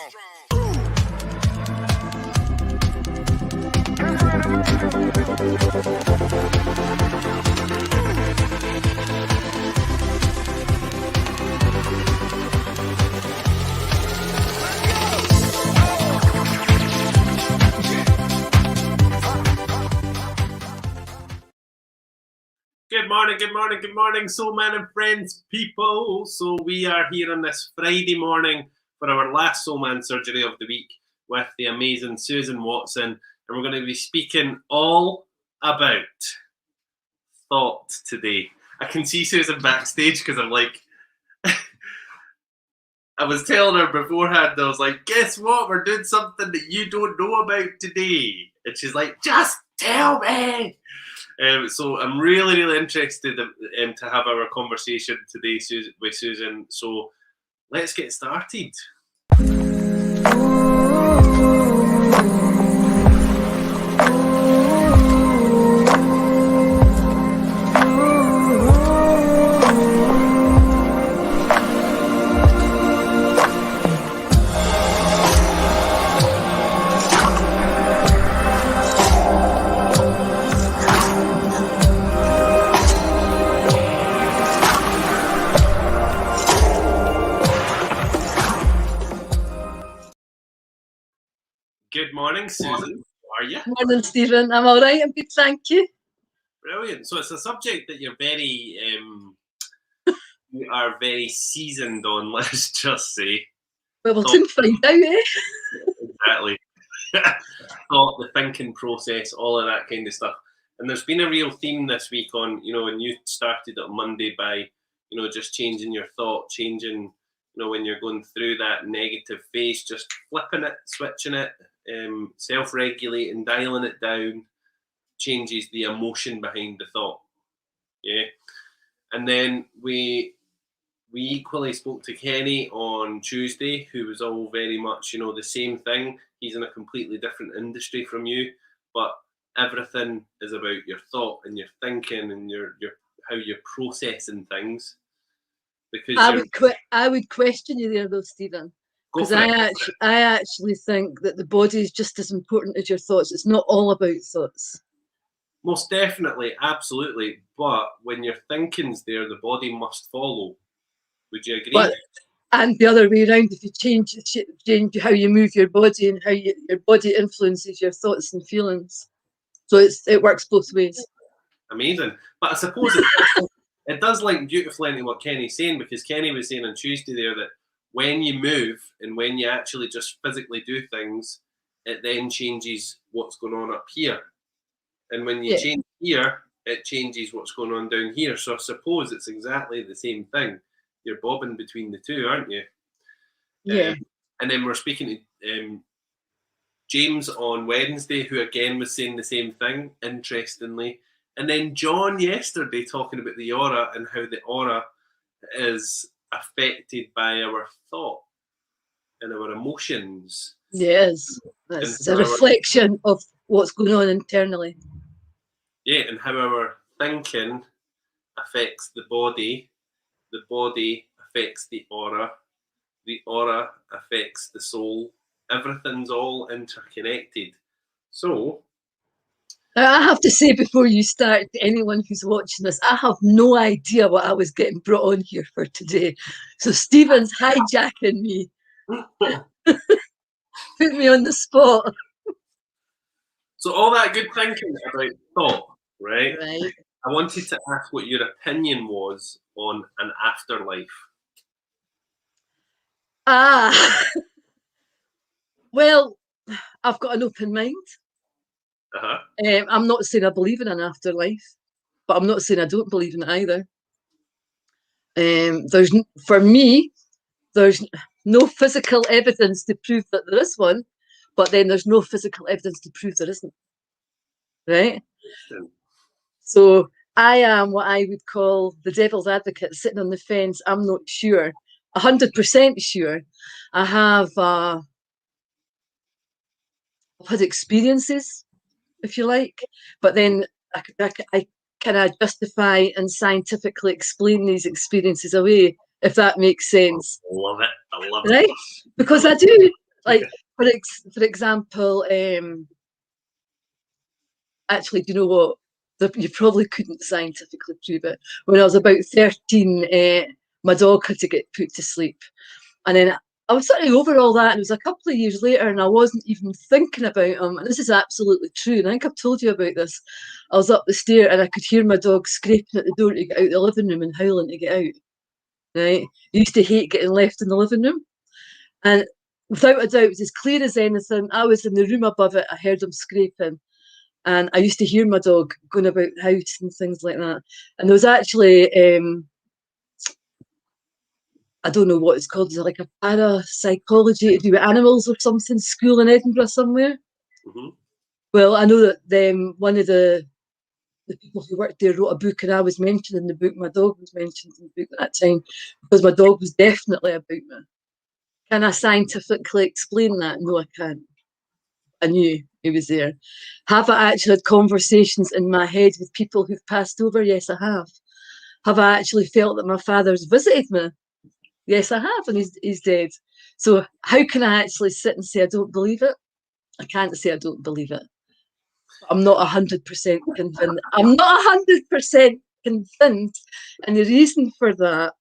Good morning, Soul Man and Friends people. So we are here on this Friday morning for our last Soul Man surgery of the week with the amazing Susan Watson, and we're going to be speaking all about thought today. I can see Susan backstage because I'm like, I was telling her beforehand, I was like, guess what? We're doing something that you don't know about today. And she's like, just tell me. So I'm really interested to have our conversation today with Susan. So let's get started. Good morning, Susan. How are you? Morning, Stephen. I'm all right. I'm good, thank you. Brilliant. So it's a subject that you're you are very seasoned on. Let's just say. Well, we'll soon find out, eh? Exactly. Thought, the thinking process, all of that kind of stuff. And there's been a real theme this week on, and you started on Monday by, just changing your thought, changing, when you're going through that negative phase, just flipping it, switching it, self-regulating, dialing it down, changes the emotion behind the thought. Yeah. And then we equally spoke to Kenny on Tuesday, who was all very much, the same thing. He's in a completely different industry from you, but everything is about your thought and your thinking and your how you're processing things. Because I would question you there, though, Stephen, because I actually think that the body is just as important as your thoughts. It's not all about thoughts. Most definitely, absolutely. But when your thinking's there, the body must follow. Would you agree? And the other way around, if you change how you move your body and how your body influences your thoughts and feelings. So it works both ways. Amazing. But I suppose it does link beautifully into what Kenny's saying, because Kenny was saying on Tuesday there that when you move and when you actually just physically do things, it then changes what's going on up here. And when you change here, it changes what's going on down here. So I suppose it's exactly the same thing. You're bobbing between the two, aren't you? Yeah. And then we're speaking to James on Wednesday, who again was saying the same thing, interestingly. And then John yesterday talking about the aura and how the aura is affected by our thought and our emotions. Yes, that's a reflection of what's going on internally. Yeah, and how our thinking affects the body affects the aura affects the soul. Everything's all interconnected. So I have to say before you start, to anyone who's watching this, I have no idea what I was getting brought on here for today. So Stephen's hijacking me. Put me on the spot. So all that good thinking about thought, right? Right. I wanted to ask what your opinion was on an afterlife. Well, I've got an open mind. Uh-huh. I'm not saying I believe in an afterlife, but I'm not saying I don't believe in it either. For me, there's no physical evidence to prove that there is one, but then there's no physical evidence to prove there isn't. Right? So I am what I would call the devil's advocate, sitting on the fence. I'm not sure, 100% sure. I have I've had experiences, if you like, but then I can justify and scientifically explain these experiences away, if that makes sense. I love it. Right? Because I do. Like, for example, actually, do you know what? You probably couldn't scientifically prove it. When I was about 13, my dog had to get put to sleep. And then I was sort of over all that, and it was a couple of years later, and I wasn't even thinking about him. And this is absolutely true, and I think I've told you about this. I was up the stair, and I could hear my dog scraping at the door to get out the living room and howling to get out. Right? He used to hate getting left in the living room. And without a doubt, it was as clear as anything. I was in the room above it, I heard him scraping. And I used to hear my dog going about the house and things like that. And there was actually, I don't know what it's called, is it like a parapsychology to do with animals or something, school in Edinburgh somewhere? Mm-hmm. Well, I know that one of the people who worked there wrote a book, and I was mentioned in the book. My dog was mentioned in the book at that time because my dog was definitely about me. Can I scientifically explain that? No, I can't. I knew he was there. Have I actually had conversations in my head with people who've passed over? Yes, I have. Have I actually felt that my father's visited me? Yes, I have, and he's dead. So how can I actually sit and say I don't believe it? I can't say I don't believe it. I'm not 100% convinced. I'm not 100% convinced, and the reason for that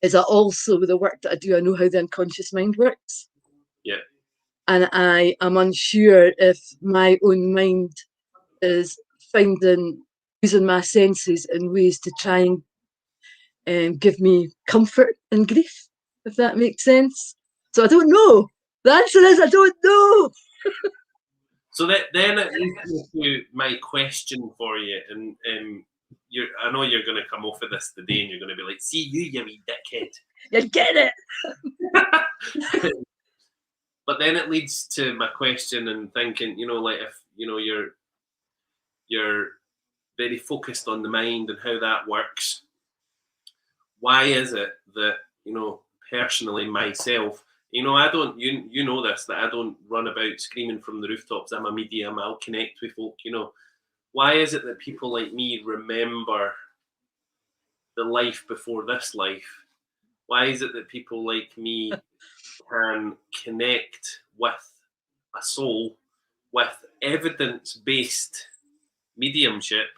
is that also with the work that I do, I know how the unconscious mind works. Yeah. And I am unsure if my own mind is using my senses in ways to try and give me comfort in grief, if that makes sense. So I don't know. The answer is I don't know. So then it leads me to my question for you, and I know you're going to come off of this today, and you're going to be like, "See you wee dickhead." You get it. But then it leads to my question and thinking, like if you're very focused on the mind and how that works, why is it that personally myself, I don't, you know this, that I don't run about screaming from the rooftops, I'm a medium, I'll connect with folk, why is it that people like me remember the life before this life? Why is it that people like me can connect with a soul with evidence-based mediumship?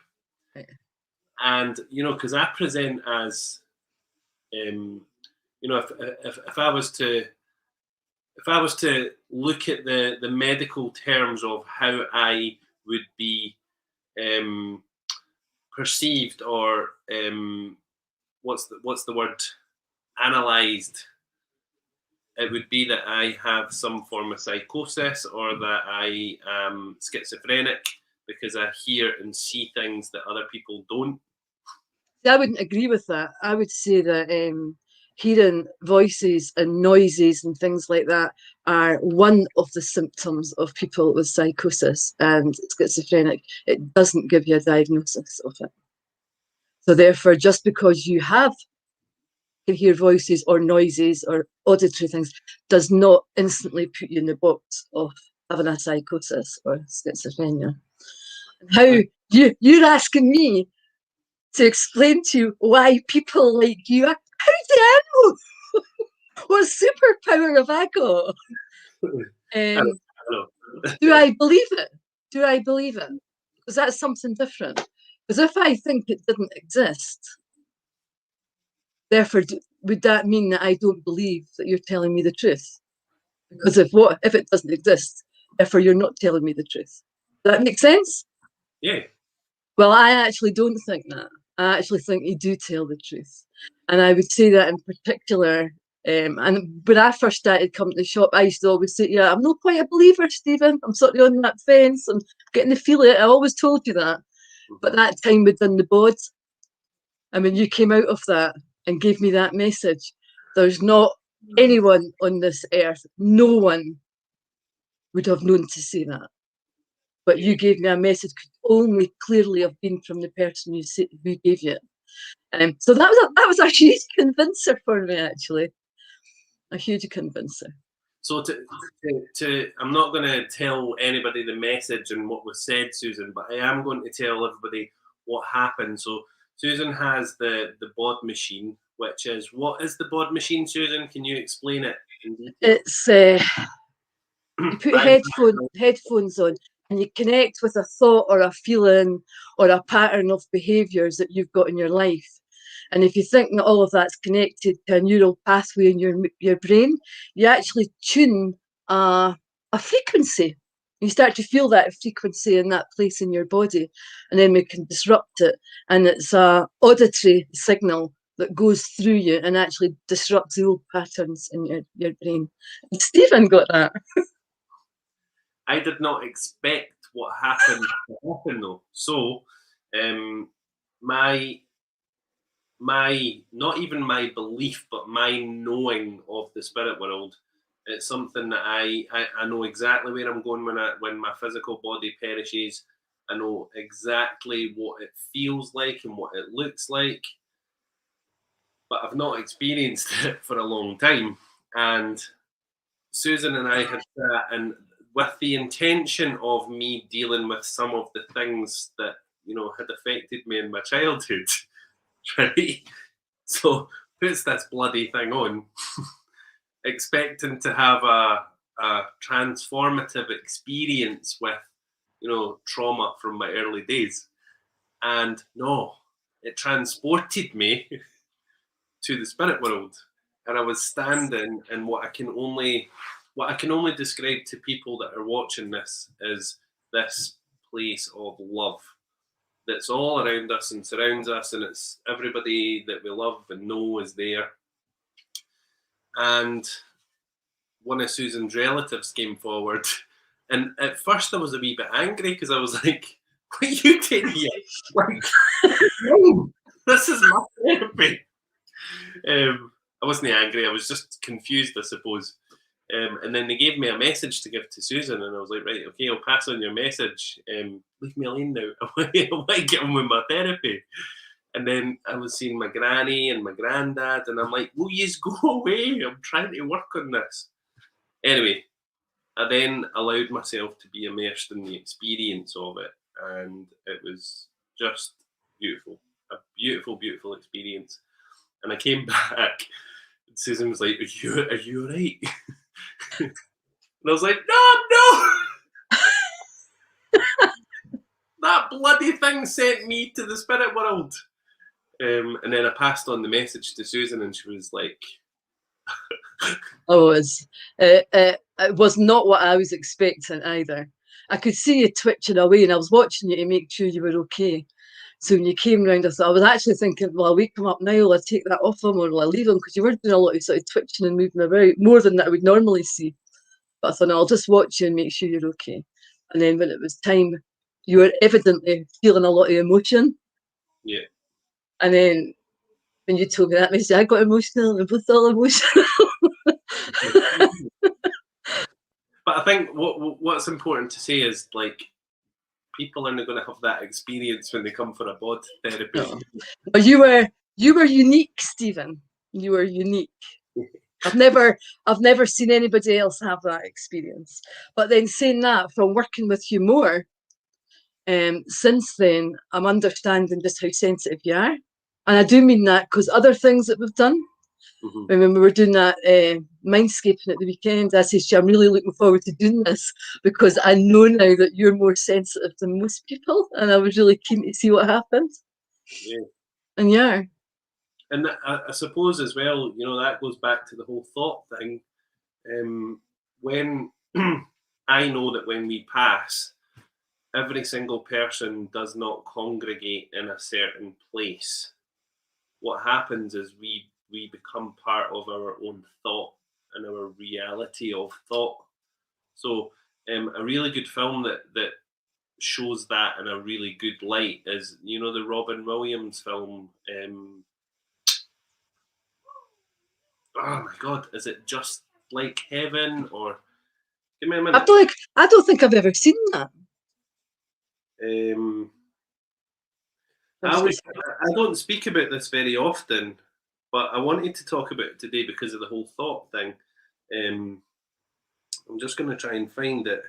And because I present as if I was to look at the medical terms of how I would be perceived, or what's the word, analyzed, it would be that I have some form of psychosis, or that I am schizophrenic because I hear and see things that other people don't. I wouldn't agree with that. I would say that hearing voices and noises and things like that are one of the symptoms of people with psychosis and schizophrenic. It doesn't give you a diagnosis of it. So therefore, just because you can hear voices or noises or auditory things does not instantly put you in the box of having a psychosis or schizophrenia. How you're asking me to explain to you why people like you are. How do I know? What superpower have I got? Do I believe it? Do I believe it? Because that's something different. Because if I think it didn't exist, therefore, would that mean that I don't believe that you're telling me the truth? Because if it doesn't exist, therefore you're not telling me the truth. Does that make sense? Yeah. Well, I actually don't think that. I actually think you do tell the truth. And I would say that in particular, and when I first started coming to the shop, I used to always say, yeah, I'm not quite a believer, Stephen. I'm sort of on that fence. I'm getting the feel of it. I always told you that. But that time we'd done the bod. I mean, you came out of that and gave me that message. There's not anyone on this earth, no one would have known to say that. But you gave me a message could only clearly have been from the person who gave you it. So that was a huge convincer for me, actually. A huge convincer. So I'm not going to tell anybody the message and what was said, Susan, but I am going to tell everybody what happened. So Susan has the bod machine, which is, what is the bod machine, Susan? Can you explain it? it's you put headphones on and you connect with a thought or a feeling or a pattern of behaviours that you've got in your life. And if you think that all of that's connected to a neural pathway in your brain, you actually tune a frequency. You start to feel that frequency in that place in your body, and then we can disrupt it. And it's a auditory signal that goes through you and actually disrupts the old patterns in your brain. And Stephen got that. I did not expect what happened to happen though. So, my not even my belief, but my knowing of the spirit world, it's something that I know exactly where I'm going when my physical body perishes. I know exactly what it feels like and what it looks like, but I've not experienced it for a long time. And Susan and I had that, and with the intention of me dealing with some of the things that had affected me in my childhood, right? So puts this bloody thing on, expecting to have a transformative experience with trauma from my early days, and no, it transported me to the spirit world, and I was standing in what I can only describe to people that are watching this as this place of love that's all around us and surrounds us, and it's everybody that we love and know is there. And one of Susan's relatives came forward, and at first I was a wee bit angry because I was like, "What are you doing here? Like, no, this is my therapy." I wasn't angry. I was just confused, I suppose. And then they gave me a message to give to Susan, and I was like, right, okay, I'll pass on your message. Leave me alone now. I want to get on with my therapy. And then I was seeing my granny and my granddad, and I'm like, will you go away? I'm trying to work on this. Anyway, I then allowed myself to be immersed in the experience of it, and it was just beautiful. A beautiful, beautiful experience. And I came back, and Susan was like, are you all right? And I was like, no. That bloody thing sent me to the spirit world. And then I passed on the message to Susan, and she was like, oh, it was not what I was expecting either. I could see you twitching away, and I was watching you to make sure you were okay. So when you came round, I was actually thinking, well, I'll wake him up now, will I take that off him, or will I leave him? Because you were doing a lot of sort of twitching and moving about, more than that I would normally see. But I thought, no, I'll just watch you and make sure you're okay. And then when it was time, you were evidently feeling a lot of emotion. Yeah. And then when you told me that message, I got emotional, and we both all emotional. But I think what's important to say is, like, people aren't going to have that experience when they come for a bod therapy. No. But you were unique, Stephen. You were unique. I've never seen anybody else have that experience. But then saying that, from working with you more, since then, I'm understanding just how sensitive you are. And I do mean that because other things that we've done, when we were doing that mindscaping at the weekend, I said, I'm really looking forward to doing this because I know now that you're more sensitive than most people, and I was really keen to see what happens. Yeah. And yeah. And I suppose as well, that goes back to the whole thought thing. When I know that when we pass, every single person does not congregate in a certain place. What happens is we become part of our own thought and our reality of thought. So a really good film that shows that in a really good light is, the Robin Williams film. Oh my God, is it Just Like Heaven? Or give me a minute. I don't think I've ever seen that. I don't speak about this very often, but I wanted to talk about it today because of the whole thought thing. I'm just going to try and find it,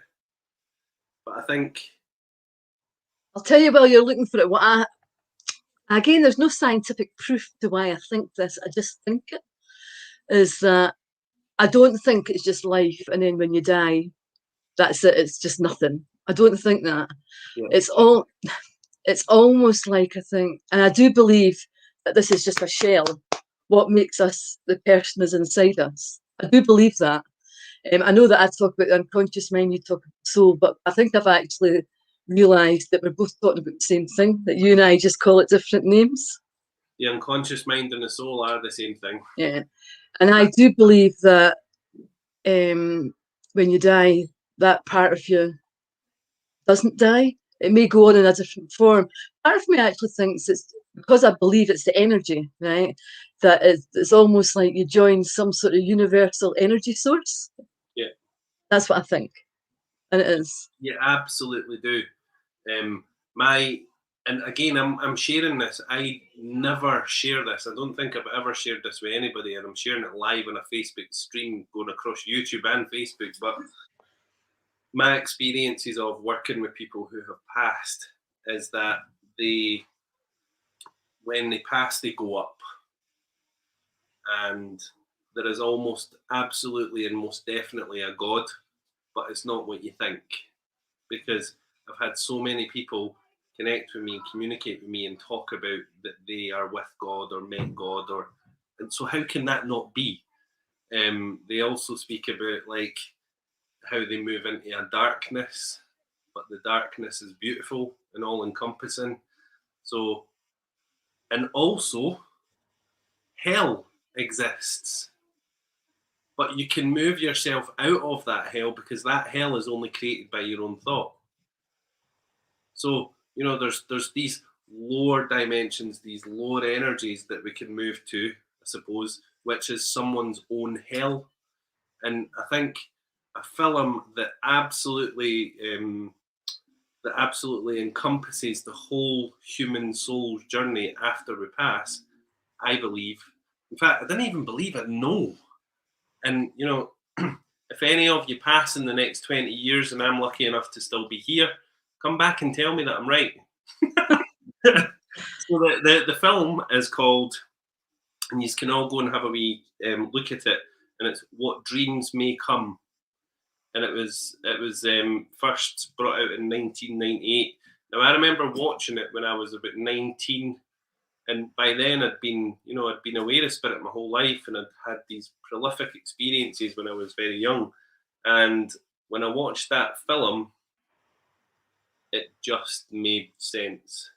but I think I'll tell you while you're looking for it. Again, there's no scientific proof to why I think this. I just think it is that I don't think it's just life, and then when you die, that's it. It's just nothing. I don't think that. Yeah. It's almost like, I think, and I do believe that this is just a shell. What makes us the person is inside us. I do believe that. I know that I talk about the unconscious mind, you talk about soul, but I think I've actually realised that we're both talking about the same thing, that you and I just call it different names. The unconscious mind and the soul are the same thing. Yeah. And I do believe that when you die, that part of you doesn't die. It may go on in a different form. Part of me actually thinks it's because I believe it's the energy, right? That it's almost like you join some sort of universal energy source. Yeah. That's what I think. And it is. You absolutely do. And again, I'm sharing this. I never share this. I don't think I've ever shared this with anybody, and I'm sharing it live on a Facebook stream going across YouTube and Facebook. But my experiences of working with people who have passed is that when they pass, they go up. And there is almost absolutely and most definitely a God, but it's not what you think. Because I've had so many people connect with me and communicate with me and talk about that they are with God or met God, and so how can that not be? They also speak about like how they move into a darkness, but the darkness is beautiful and all encompassing. So, and also hell exists, but you can move yourself out of that hell because that hell is only created by your own thought. So, there's these lower dimensions, these lower energies that we can move to, I suppose, which is someone's own hell. And I think a film that absolutely encompasses the whole human soul's journey after we pass, I believe. In fact, I didn't even believe it. No. And if any of you pass in the next 20 years and I'm lucky enough to still be here, come back and tell me that I'm right. So the film is called, and you can all go and have a wee look at it, and it's What Dreams May Come. And it was first brought out in 1998. Now I remember watching it when I was about 19, and by then I'd been aware of spirit my whole life, and I'd had these prolific experiences when I was very young. And when I watched that film, it just made sense.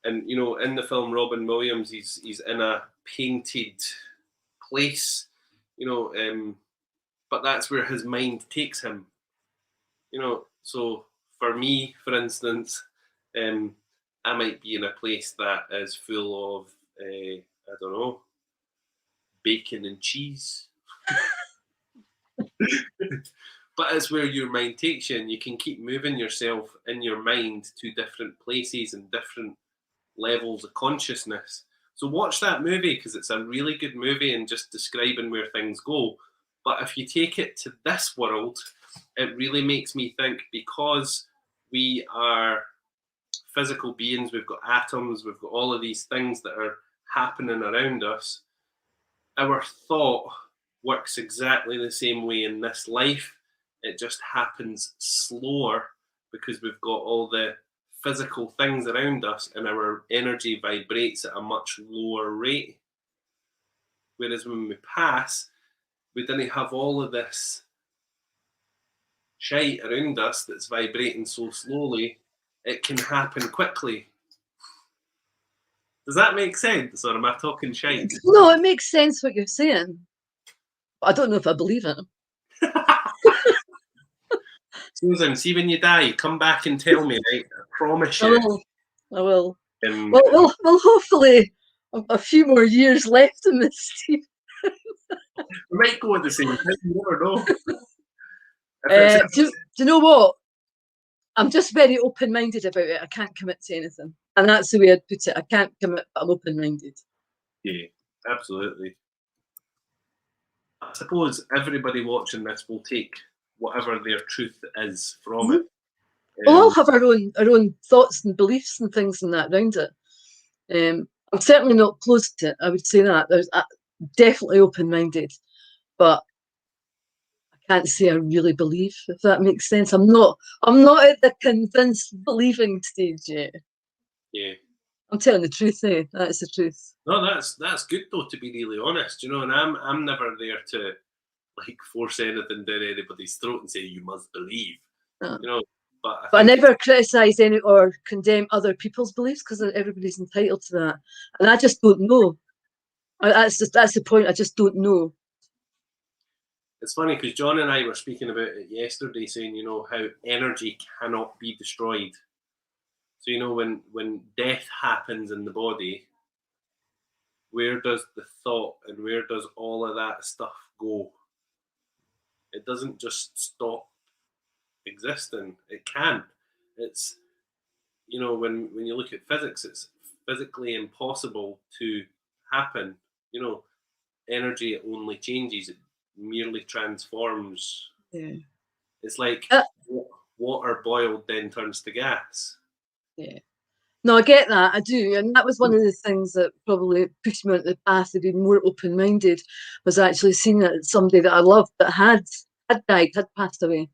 And in the film, Robin Williams, he's in a painted place, but that's where his mind takes him. So for me, for instance, I might be in a place that is full of I don't know, bacon and cheese. But it's where your mind takes you, and you can keep moving yourself in your mind to different places and different levels of consciousness. So watch that movie because it's a really good movie and just describing where things go. But if you take it to this world, it really makes me think, because we are physical beings, we've got atoms, we've got all of these things that are happening around us. Our thought works exactly the same way in this life. It just happens slower because we've got all the physical things around us, and our energy vibrates at a much lower rate. Whereas when we pass, we didn't have all of this shite around us that's vibrating so slowly. It can happen quickly. Does that make sense, or am I talking shite? No, it makes sense what you're saying. But I don't know if I believe it. Susan, see when you die, come back and tell me, right? I promise you. I will. Well, hopefully a few more years left in this, Steve. We might go at the same time, you never know. Do you know what? I'm just very open-minded about it. I can't commit to anything. And that's the way I'd put it. I can't commit, but I'm open-minded. Yeah, absolutely. I suppose everybody watching this will take whatever their truth is from it. We'll all have our own thoughts and beliefs and things and that around it. I'm certainly not closed to it. I would say that. There's definitely open-minded. but I can't say I really believe, if that makes sense. I'm not at the convinced believing stage yet. Yeah. I'm telling the truth, eh? That's the truth. No, that's good though, to be really honest, you know, and I'm never there to like force anything down anybody's throat and say you must believe. No. You know, but I think never criticise any or condemn other people's beliefs because everybody's entitled to that. And I just don't know. That's the point. I just don't know. it's funny because John and I were speaking about it yesterday, saying, you know, how energy cannot be destroyed. So, you know, when death happens in the body, where does the thought and where does all of that stuff go? It doesn't just stop existing. It can't. It's, you know, when you look at physics, it's physically impossible to happen. You know, energy only changes, it merely transforms. Yeah. It's like water boiled then turns to gas. Yeah. No, I get that. I do. And that was one of the things that probably pushed me onto the path to be more open minded, was actually seeing that somebody that I loved that had died, had passed away.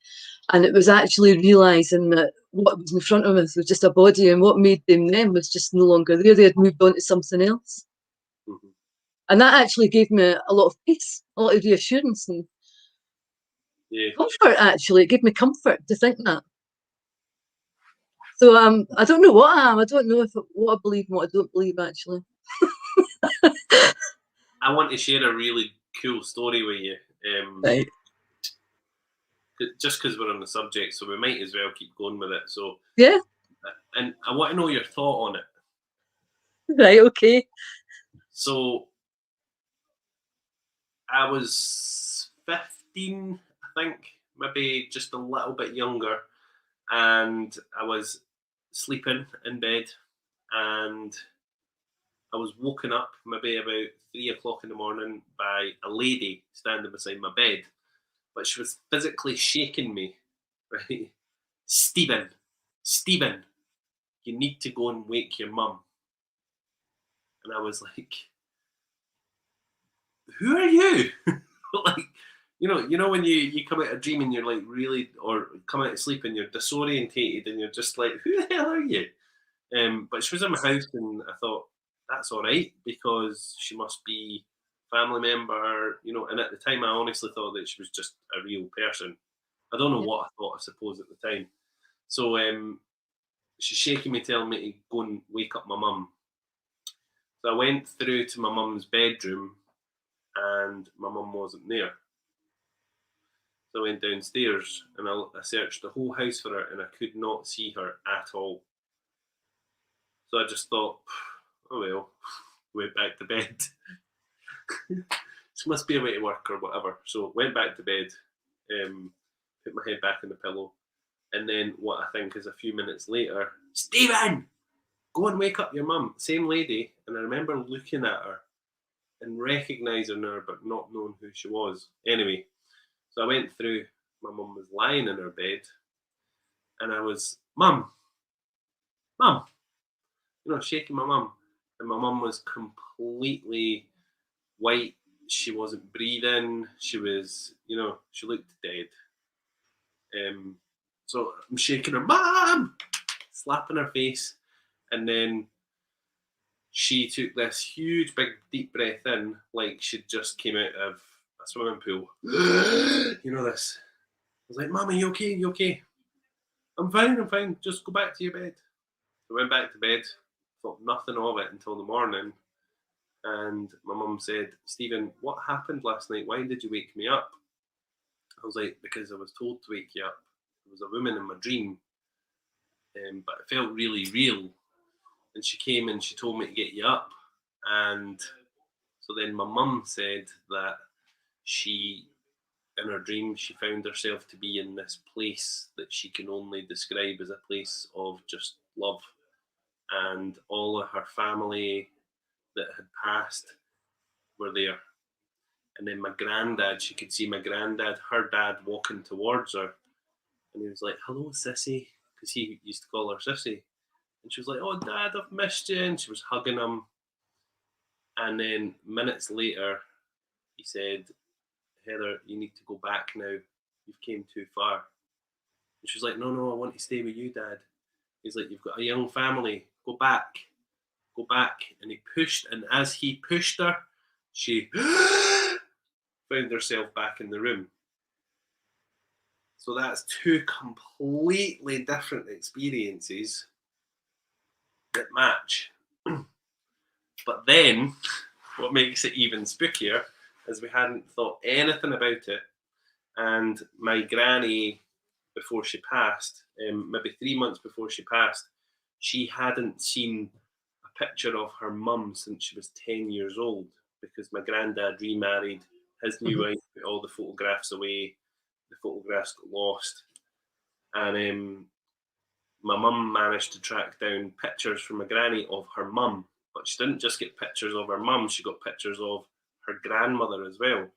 And it was actually realizing that what was in front of us was just a body, and what made them was just no longer there. They had moved on to something else. Mm-hmm. And that actually gave me a lot of peace, a lot of reassurance and comfort, actually. It gave me comfort to think that. So I don't know what I am. I don't know what I believe and what I don't believe, actually. I want to share a really cool story with you. Right. Just because we're on the subject, so we might as well keep going with it. So yeah, and I want to know your thought on it. Right. Okay. So I was 15, I think, maybe just a little bit younger, and I was sleeping in bed, and I was woken up maybe about 3 o'clock in the morning by a lady standing beside my bed, but she was physically shaking me, right? Stephen, you need to go and wake your mum. And I was like, who are you? Like, you know when you come out of a dream and you're like really, or come out of sleep and you're disorientated and you're just like, who the hell are you? But she was in my house and I thought, that's all right, because she must be a family member, you know. And at the time, I honestly thought that she was just a real person. I don't know what I thought, I suppose, at the time. So she's shaking me, telling me to go and wake up my mum. So I went through to my mum's bedroom and my mum wasn't there. So I went downstairs and I searched the whole house for her and I could not see her at all. So I just thought, oh well, went back to bed. This must be a way to work or whatever. So went back to bed, put my head back in the pillow, and then what I think is a few minutes later, Stephen, go and wake up your mum. Same lady, and I remember looking at her and recognising her but not knowing who she was. Anyway, so I went through, my mum was lying in her bed, and I was, Mum, shaking my mum. And my mum was completely white. She wasn't breathing. She was, she looked dead. So I'm shaking her, Mum, slapping her face. And then she took this huge, big, deep breath in, like she'd just came out of a swimming pool. This. I was like, Mum, are you okay? You okay? I'm fine. Just go back to your bed. I went back to bed, thought nothing of it until the morning. And my mum said, Stephen, what happened last night? Why did you wake me up? I was like, because I was told to wake you up. There was a woman in my dream, but it felt really real. And she came and she told me to get you up. And so then my mum said that she, in her dream, she found herself to be in this place that she can only describe as a place of just love. And all of her family that had passed were there. And then my granddad, she could see my granddad, her dad, walking towards her. And he was like, hello, Sissy, because he used to call her Sissy. And she was like, oh, Dad, I've missed you. And she was hugging him. And then minutes later, he said Heather, you need to go back now. You've came too far. And she was like, no, I want to stay with you, Dad. He's like, you've got a young family. Go back. Go back. And he pushed, and as he pushed her, she found herself back in the room. So that's two completely different experiences that match. But then, what makes it even spookier is we hadn't thought anything about it. And my granny, before she passed, maybe 3 months before she passed, she hadn't seen a picture of her mum since she was 10 years old, because my granddad remarried, his new wife put all the photographs away, the photographs got lost. And my mum managed to track down pictures from my granny of her mum, but she didn't just get pictures of her mum, she got pictures of her grandmother as well.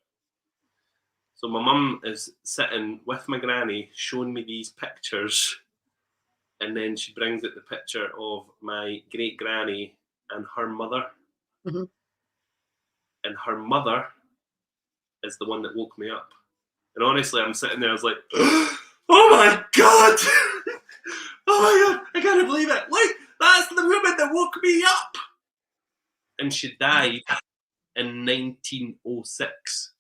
So my mum is sitting with my granny showing me these pictures, and then she brings out the picture of my great granny and her mother. Mm-hmm. And her mother is the one that woke me up. And honestly, I'm sitting there, I was like, oh my God! Oh my God, I can't believe it. Like, that's the woman that woke me up. And she died in 1906.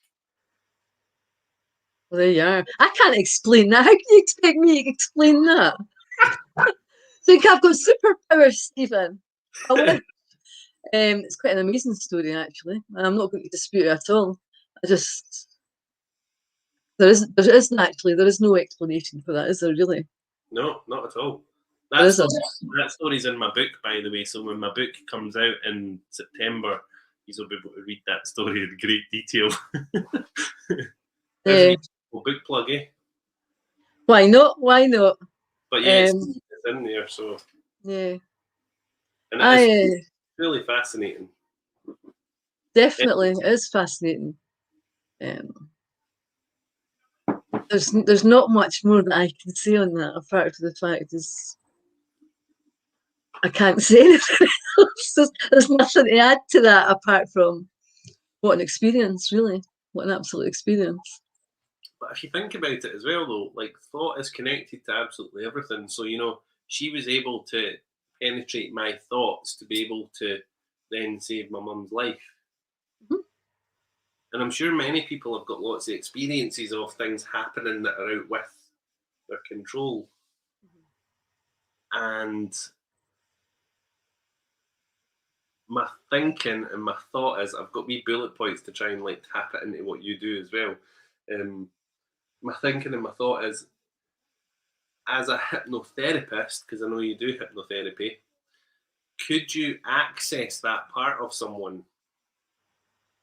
Well, there you are. I can't explain that. How can you expect me to explain that? Think I've got superpowers, Stephen. It's quite an amazing story, actually. I'm not going to dispute it at all. There is no explanation for that, is there really? No, not at all. That story's in my book, by the way. So when my book comes out in September, you'll be able to read that story in great detail. Book plug, eh? Why not? Why not? But yeah, it's in there, so yeah. And it's really fascinating. Definitely, it is fascinating. There's not much more that I can say on that, apart from the fact is I can't say anything else. There's nothing to add to that apart from what an experience, really. What an absolute experience. But if you think about it as well, though, like, thought is connected to absolutely everything. So, you know, she was able to penetrate my thoughts to be able to then save my mum's life. Mm-hmm. And I'm sure many people have got lots of experiences of things happening that are out with their control. And my thinking and my thought is, I've got wee bullet points to try and like tap it into what you do as well. My thinking and my thought is, as a hypnotherapist, because I know you do hypnotherapy, could you access that part of someone?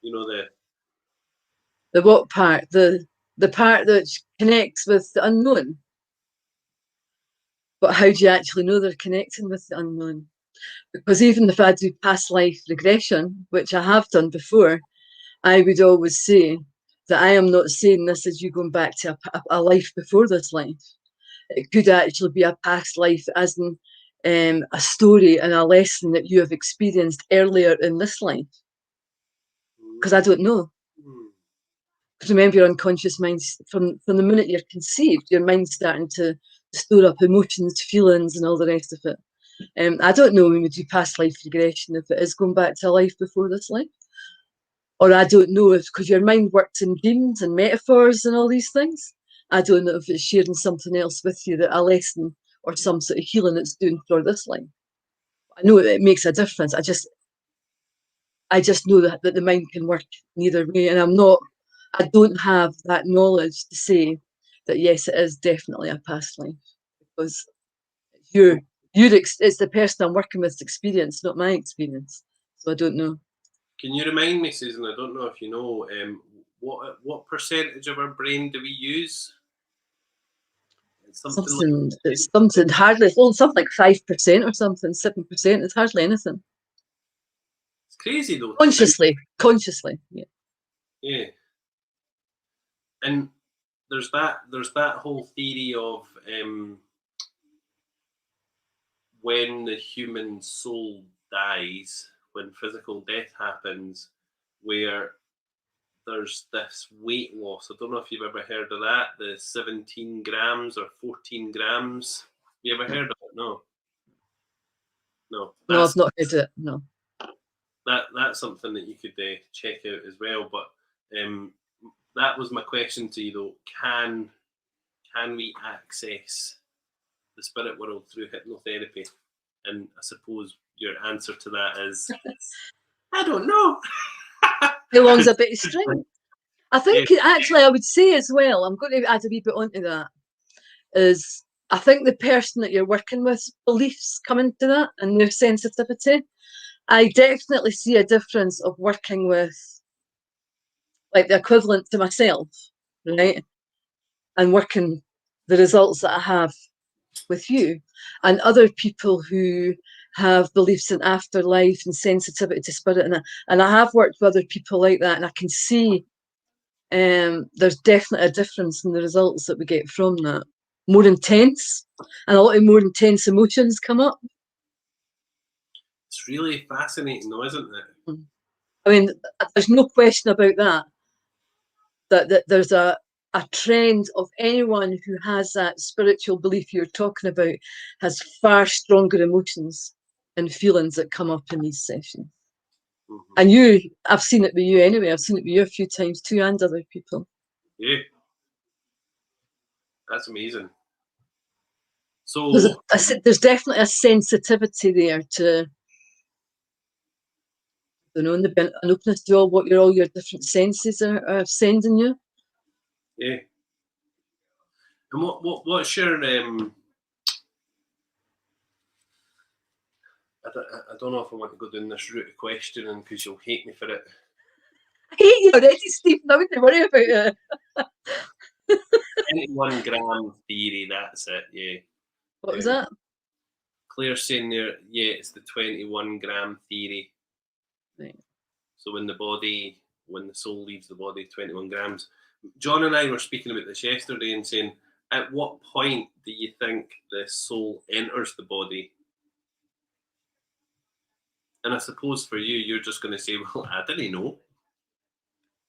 You know, the what part? The part that connects with the unknown. But how do you actually know they're connecting with the unknown? Because even if I do past life regression, which I have done before, I would always say that I am not saying this as you going back to a life before this life. It could actually be a past life, as in a story and a lesson that you have experienced earlier in this life. Because I don't know. Because remember, your unconscious mind, from the minute you're conceived, your mind's starting to store up emotions, feelings, and all the rest of it. I don't know when we do past life regression if it is going back to a life before this life. Or I don't know if, because your mind works in dreams and metaphors and all these things, I don't know if it's sharing something else with you, that a lesson or some sort of healing it's doing for this life. I know it makes a difference. I just know that the mind can work neither way. And I don't have that knowledge to say that yes, it is definitely a past life, because it's the person I'm working with's experience, not my experience. So I don't know. Can you remind me, Susan? I don't know if you know, what percentage of our brain do we use? Something hardly, something like 5% or something, 7%. It's hardly anything. It's crazy though. Consciously, yeah. Yeah. And there's that whole theory of when the human soul dies, when physical death happens, where there's this weight loss. I don't know if you've ever heard of that, the 17 grams or 14 grams. You ever heard of it? No. No. No, I've not heard it. No. That's something that you could check out as well. But that was my question to you, though. Can we access the spirit world through hypnotherapy? And I suppose your answer to that is, I don't know. How long's a bit of string? I think actually I would say as well, I'm going to add a wee bit onto that, is I think the person that you're working with beliefs come into that and their sensitivity. I definitely see a difference of working with like the equivalent to myself, right? And working the results that I have with you and other people who have beliefs in afterlife and sensitivity to spirit, and I have worked with other people like that, and I can see there's definitely a difference in the results that we get from that. More intense, and a lot of more intense emotions come up. It's really fascinating, though, isn't it? I mean, there's no question about that there's a trend of anyone who has that spiritual belief you're talking about has far stronger emotions and feelings that come up in these sessions. Mm-hmm. And I've seen it with you anyway. I've seen it with you a few times too, and other people. Yeah. That's amazing. So there's definitely a sensitivity there to, you know, an openness to all your different senses are sending you. Yeah. And what's your I don't know if I want to go down this route of questioning because you'll hate me for it. I hate you already, Stephen. I wouldn't worry about it. 21 gram theory, that's it, yeah. What was that? Claire's saying there, yeah, it's the 21 gram theory. Right. So when the soul leaves the body, 21 grams. John and I were speaking about this yesterday and saying, at what point do you think the soul enters the body? And I suppose for you, you're just going to say, well, I didn't know.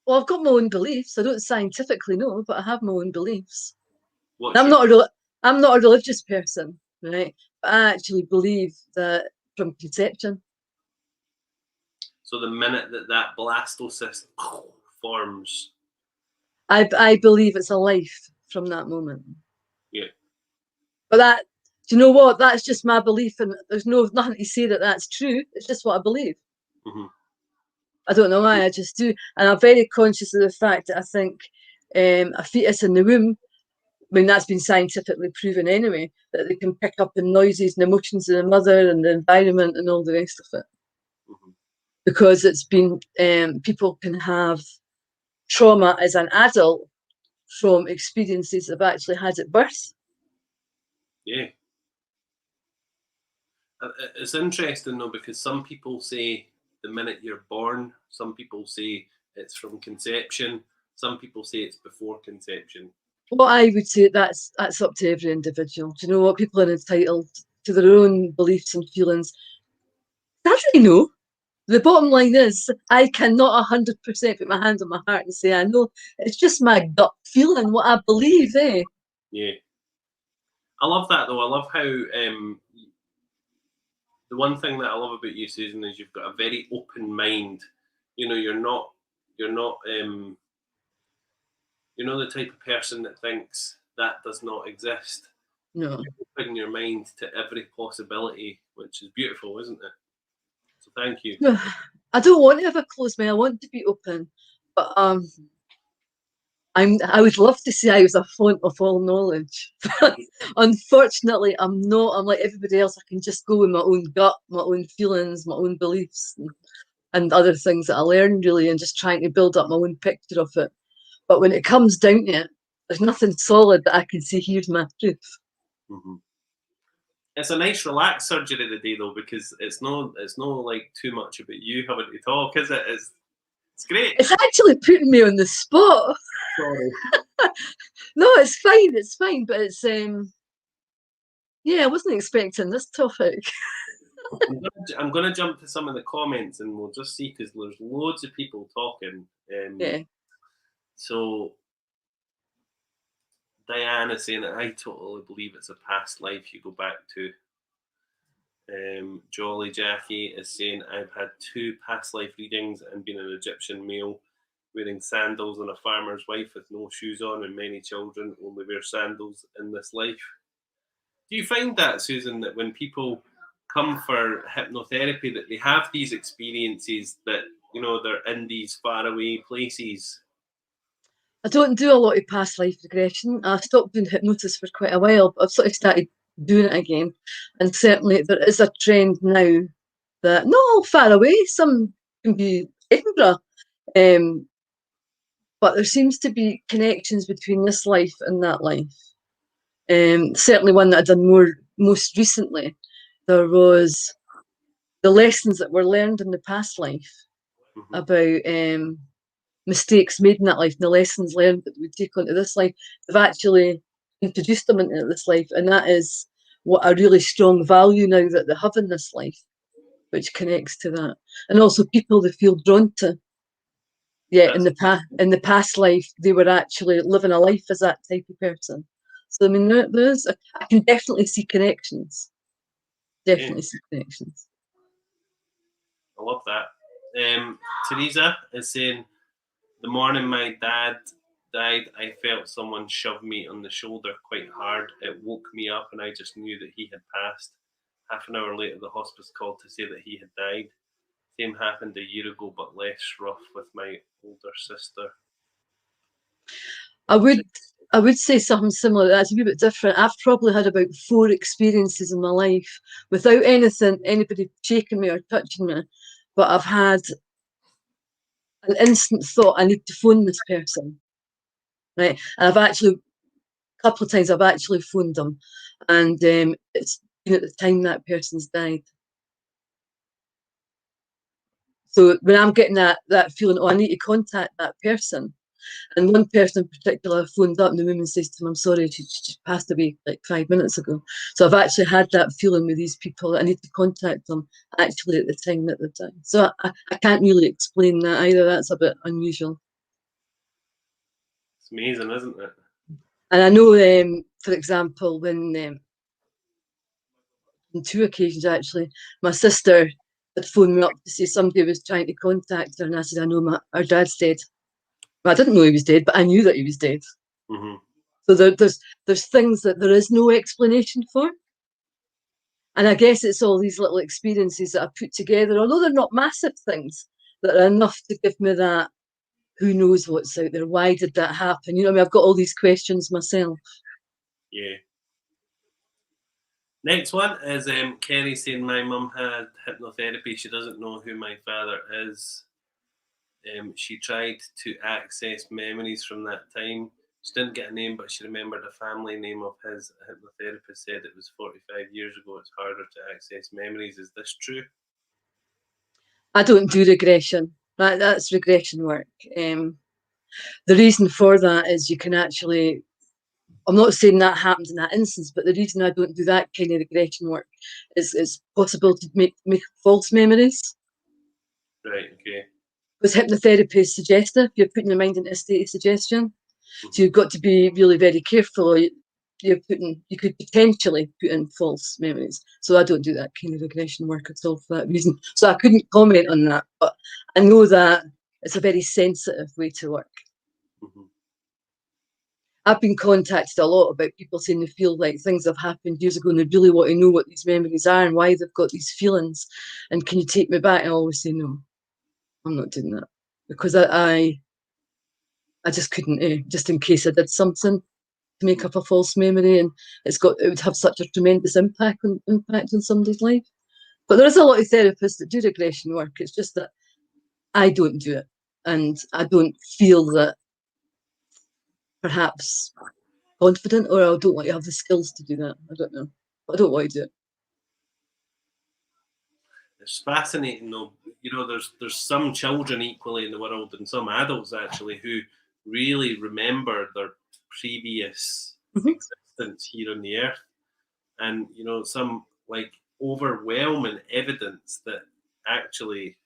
Well, I've got my own beliefs. I don't scientifically know, but I have my own beliefs. I'm not a religious person, right? But I actually believe that from conception. So the minute that blastocyst forms, I believe it's a life from that moment. Yeah. But do you know what? That's just my belief, and there's nothing to say that that's true. It's just what I believe. Mm-hmm. I don't know why, I just do. And I'm very conscious of the fact that I think a fetus in the womb, I mean, that's been scientifically proven anyway, that they can pick up the noises and emotions of the mother and the environment and all the rest of it. Mm-hmm. Because it's been, people can have trauma as an adult from experiences they've actually had at birth. Yeah. It's interesting though, because some people say the minute you're born, some people say it's from conception, some people say it's before conception. Well, I would say that's up to every individual. Do you know what? People are entitled to their own beliefs and feelings. I really know. The bottom line is, I cannot 100% put my hand on my heart and say I know. It's just my gut feeling, what I believe, eh? Yeah. I love that though. I love how the one thing that I love about you, Susan, is you've got a very open mind. You know, you're not the type of person that thinks that does not exist. No. You open your mind to every possibility, which is beautiful, isn't it? So thank you. I don't want to have a closed mind. I want to be open, but I would love to say I was a font of all knowledge. Unfortunately, I'm not. I'm like everybody else. I can just go with my own gut, my own feelings, my own beliefs, and other things that I learned really, and just trying to build up my own picture of it. But when it comes down to it, there's nothing solid that I can say, here's my proof. Mm-hmm. It's a nice relaxed surgery today though, because it's no like too much about you having to talk, is it? It's great. It's actually putting me on the spot. Sorry. No, it's fine, but it's yeah, I wasn't expecting this topic. I'm going to jump to some of the comments and we'll just see, because there's loads of people talking. Yeah. So Diana saying, I totally believe it's a past life you go back to. Jolly Jackie is saying, I've had 2 past life readings and been an Egyptian male wearing sandals and a farmer's wife with no shoes on, and many children only wear sandals in this life. Do you find that, Susan, that when people come for hypnotherapy, that they have these experiences that, you know, they're in these faraway places? I don't do a lot of past life regression. I stopped doing hypnosis for quite a while, but I've sort of started doing it again. And certainly there is a trend now that not all far away, some can be Edinburgh, but there seems to be connections between this life and that life. Certainly one that I've done most recently, there was the lessons that were learned in the past life about mistakes made in that life and the lessons learned that we take onto this life. They've actually introduced them into this life, and that is what a really strong value now that they have in this life, which connects to that. And also people they feel drawn to. Yeah, in the past life, they were actually living a life as that type of person. So I mean, I can definitely see connections. Definitely see connections. I love that. Teresa is saying, the morning my dad died, I felt someone shove me on the shoulder quite hard. It woke me up and I just knew that he had passed. Half an hour later, the hospice called to say that he had died. Same happened a year ago, but less rough with my older sister. I would say something similar. That's a wee bit different. I've probably had about 4 experiences in my life without anybody shaking me or touching me, but I've had an instant thought, I need to phone this person, right? And I've actually, a couple of times, I've actually phoned them, and it's been at the time that person's died. So when I'm getting that feeling, oh, I need to contact that person. And one person in particular phoned up and the woman says to him, I'm sorry, she passed away like 5 minutes ago. So I've actually had that feeling with these people. I need to contact them actually at the time that they're dying. So I can't really explain that either. That's a bit unusual. It's amazing, isn't it? And I know, for example, when on 2 occasions actually, my sister had phoned me up to say somebody was trying to contact her, and I said, I know our dad's dead. Well, I didn't know he was dead, but I knew that he was dead. Mm-hmm. So there's things that there is no explanation for. And I guess it's all these little experiences that I put together, although they're not massive things, that are enough to give me that, who knows what's out there? Why did that happen? You know what I mean? I've got all these questions myself. Yeah. Next one is Kerry saying, my mum had hypnotherapy. She doesn't know who my father is. She tried to access memories from that time. She didn't get a name, but she remembered a family name of his. A hypnotherapist said it was 45 years ago. It's harder to access memories. Is this true? I don't do regression. That's regression work. The reason for that is you can actually, I'm not saying that happened in that instance, but the reason I don't do that kind of regression work is it's possible to make false memories. Right, okay. Because hypnotherapy is suggestive, you're putting your mind into a state of suggestion. Mm-hmm. So you've got to be really very careful. You could potentially put in false memories. So I don't do that kind of regression work at all for that reason. So I couldn't comment on that, but I know that it's a very sensitive way to work. Mm-hmm. I've been contacted a lot about people saying they feel like things have happened years ago and they really want to know what these memories are and why they've got these feelings. And can you take me back? And I always say, no, I'm not doing that. Because I just couldn't, just in case I did something to make up a false memory, and it would have such a tremendous impact on somebody's life. But there is a lot of therapists that do regression work. It's just that I don't do it, and I don't feel that perhaps confident, or I don't want to have the skills to do that. I don't know. But I don't want to do it. It's fascinating though. You know, there's some children equally in the world and some adults actually who really remember their previous existence here on the earth, and you know, some like overwhelming evidence that actually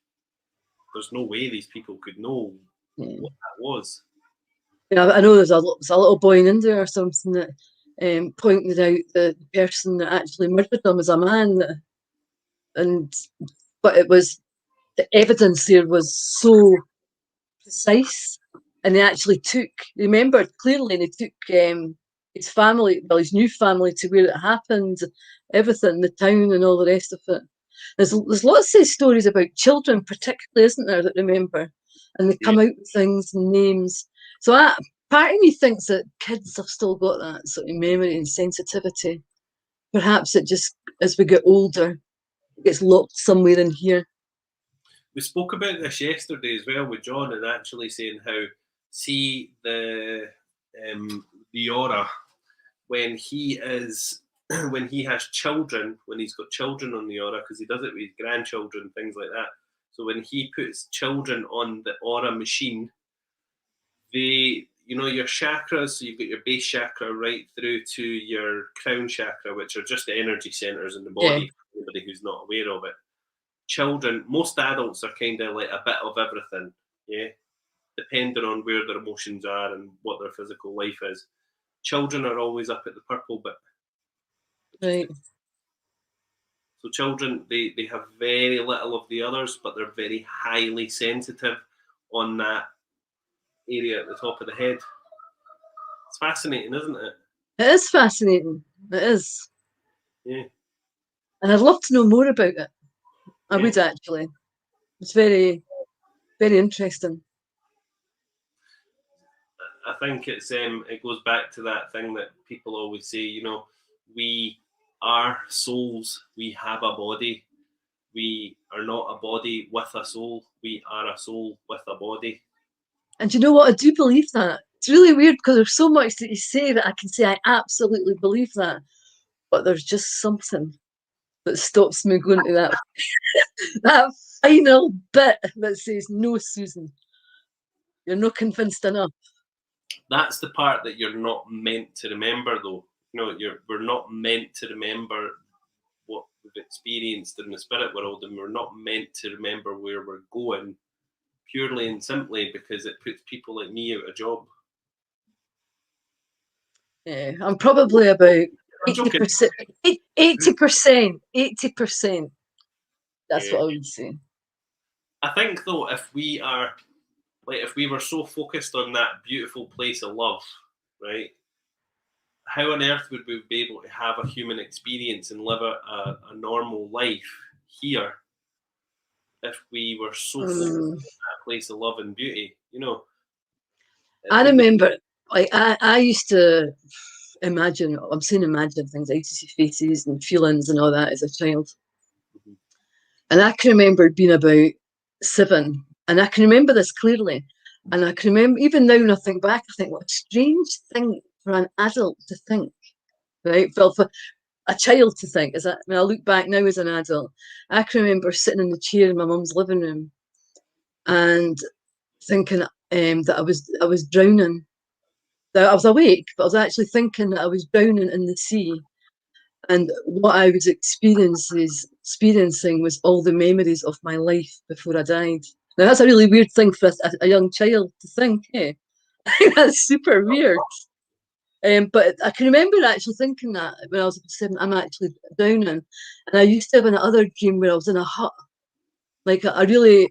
there's no way these people could know what that was. Yeah, I know there's a little boy in India or something that pointed out the person that actually murdered them as a man, and but it was the evidence there was so precise, and they actually remembered clearly, and they took his family, well, his new family, to where it happened, everything, the town, and all the rest of it. There's lots of stories about children, particularly, isn't there, that remember, and they come out with things and names. So part of me thinks that kids have still got that sort of memory and sensitivity. Perhaps it just, as we get older, it gets locked somewhere in here. We spoke about this yesterday as well with John, and actually saying how, see the aura when he is when he has children, when he's got children on the aura, because he does it with grandchildren, things like that. So when he puts children on the aura machine, they, your chakras, so you've got your base chakra right through to your crown chakra, which are just the energy centers in the body, for anybody who's not aware of it. Children, most adults are kind of like a bit of everything, yeah, depending on where their emotions are and what their physical life is. Children are always up at the purple bit. Right. So children, they have very little of the others, but they're very highly sensitive on that area at the top of the head. It's fascinating, isn't it? It is fascinating. It is. Yeah. And I'd love to know more about it. I would actually. It's very, very interesting. I think it goes back to that thing that people always say, we are souls, we have a body. We are not a body with a soul. We are a soul with a body. And you know what? I do believe that. It's really weird because there's so much that you say that I can say I absolutely believe that. But there's just something that stops me going to that final bit that says, no, Susan, you're not convinced enough. That's the part that you're not meant to remember, though. We're not meant to remember what we've experienced in the spirit world, and we're not meant to remember where we're going purely and simply because it puts people like me out of job. Yeah, I'm probably about 80%. 80%. That's what I would say. I think, though, if we were so focused on that beautiful place of love, right? How on earth would we be able to have a human experience and live a normal life here if we were so focused on that place of love and beauty? I remember, like, I used to imagine, I'm saying imagine things, I used to see faces and feelings and all that as a child. Mm-hmm. And I can remember being about 7, and I can remember this clearly. And I can remember, even now when I think back, I think, what a strange thing for an adult to think, right? Well, for a child to think, when I look back now as an adult, I can remember sitting in the chair in my mum's living room and thinking that I was drowning. That I was awake, but I was actually thinking that I was drowning in the sea. And what I was experiencing was all the memories of my life before I died. Now, that's a really weird thing for a young child to think, eh? That's super weird. But I can remember actually thinking that when I was 7, I'm actually drowning. And I used to have another dream where I was in a hut. Like, I'm talking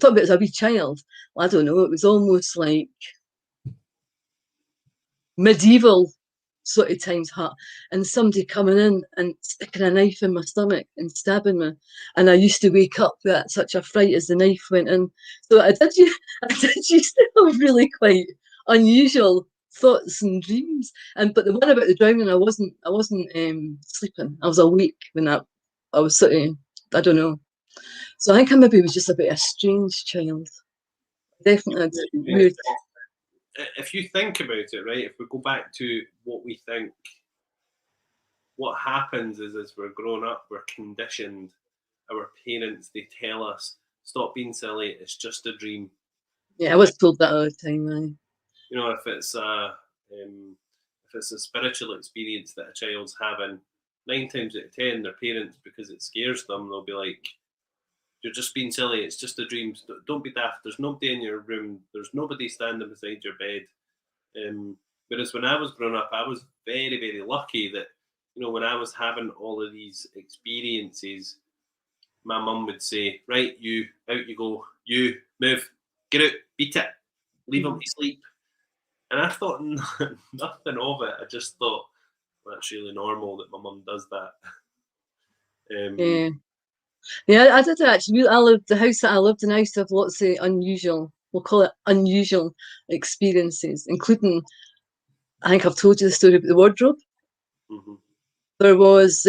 about as a wee child. I don't know, it was almost like medieval sort of times hut, and somebody coming in and sticking a knife in my stomach and stabbing me, and I used to wake up with such a fright as the knife went in. So I did used to have really quite unusual thoughts and dreams. But the one about the drowning, I wasn't sleeping. I was awake when I was sort of, I don't know. So I think I maybe was just a bit a strange child. Definitely weird. If you think about it, right, if we go back to what we think, what happens is as we're growing up, we're conditioned. Our parents, they tell us, stop being silly, it's just a dream. Yeah, I was told that all the time, man. If it's a spiritual experience that a child's having, 9 times out of 10, their parents, because it scares them, they'll be like, You're just being silly. It's just a dream. Don't be daft. There's nobody in your room. There's nobody standing beside your bed. Whereas when I was growing up, I was very, very lucky that, you know, when I was having all of these experiences, my mum would say, right, you, out you go, you, move, get out, beat it, leave him to sleep. And I thought nothing of it. I just thought, well, that's really normal that my mum does that. Yeah. Yeah, I did actually. The house that I lived in, I used to have lots of unusual, we'll call it unusual experiences, including, I think I've told you the story about the wardrobe. Mm-hmm. There was,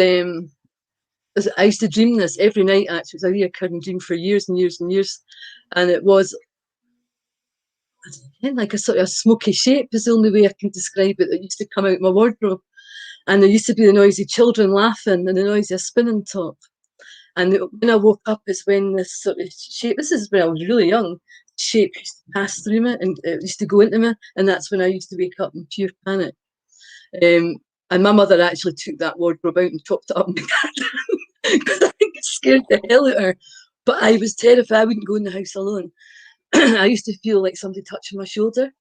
I used to dream this every night, actually. It was a recurring dream for years and years and years. And it was, I don't know, like a sort of smoky shape is the only way I can describe it, that used to come out my wardrobe. And there used to be the noisy children laughing and the noisy spinning top. And when I woke up is when this sort of shape, this is when I was really young, shape used to pass through me and it used to go into me. And that's when I used to wake up in pure panic. And my mother actually took that wardrobe out and chopped it up in the garden because I think it scared the hell out of her. But I was terrified. I wouldn't go in the house alone. I used to feel like somebody touching my shoulder